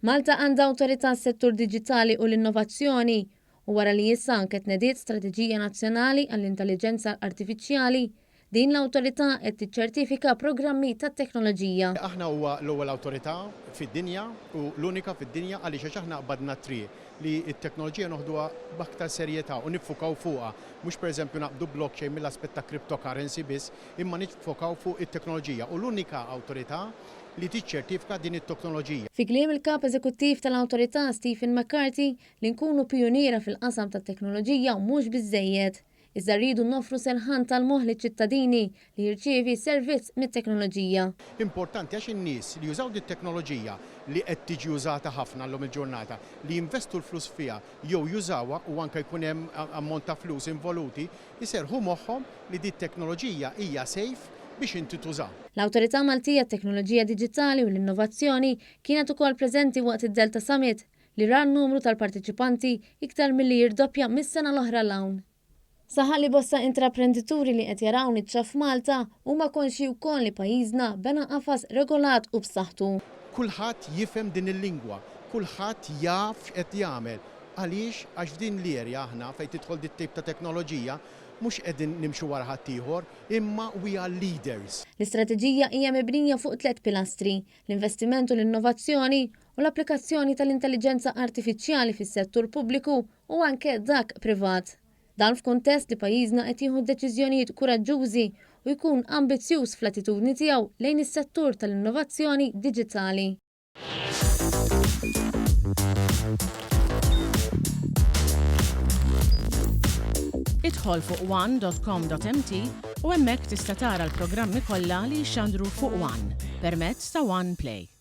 Malta għandha awtorità s-settur diġitali u l-innovazzjoni u wara li issa anket nediet l-istrateġija nazzjonali għall-intelliġenza artifiċjali, din l-awtorità qed tiċċertifika programmi tat-teknoloġija. Aħna huwa l-ewwel awtorità fid-dinja u l-unika fid-dinja għaliex aħna qbadna triq li t-teknoloġija noħduha b'aktar serjetà u niffukaw fuqha, mhux pereżempju naqbdu blockchain mill-aspett ta' cryptocurrency biss, imma niffukaw fuq it-teknoloġija u l-unika awtorità li tiċċertifika din it-teknoloġija. Fi kliem il-kap eżekuttiv tal-awtorità Stephen McCarthy li nkunu pjuniera fil-qasam tat-teknoloġija mhux biżżejjed. Iżda rridu noffru serħan tal-moħħ liċ-ċittadini li jirċievi servizz mit-teknoloġija. Importanti għax in-nies li jużaw dit-teknoloġija li qed tiġi użata ħafna llum il-ġurnata li jinvestu l-flus fiha jew jużawha u anke jkun hemm ammont ta' flus involuti, iserħu moħħhom li dit-teknoloġija hija safe biex inti tuża. L-Awtorità Maltija t-Teknoloġija Diġitali u l-Innovazzjoni kienet ukoll preżenti waqt id-Delta Summit li ra n-numru tal-partiċipanti iktar milli jirdoppja mis-sena l-oħra l-hawn. Saħaq li bosta intraprendituri li qed jaraw niċċa f'Malta huma konxi wkoll li pajjiżna bena qafas regolat u b'saħħtu. Kulħadd jifhem din il-lingwa, kulħadd jaf x'qed jagħmel. Għaliex għax f'din l-erja aħna fejn tidħol dit-tip ta' teknoloġija mhux qegħdin nimxu wara ħadd ieħor, imma we are leaders. L-istrateġija hija mibnija fuq 3 pilastri: l-investiment u l-innovazzjoni u l-applikazzjoni tal-intelliġenza artifiċjali fis-settur pubbliku u anke dak privat. Dan f'kuntest li pajjiżna qed jieħu deċiżjonijiet kuraġġużi u jkun ambizzjuż fl-attitudni tiegħu lejn is-settur tal-innovazzjoni diġitali. Idħol fuq one.com.mt u hemmhekk tista' tara l-programmi kollha li jxandru fuq One permezz ta' One Play.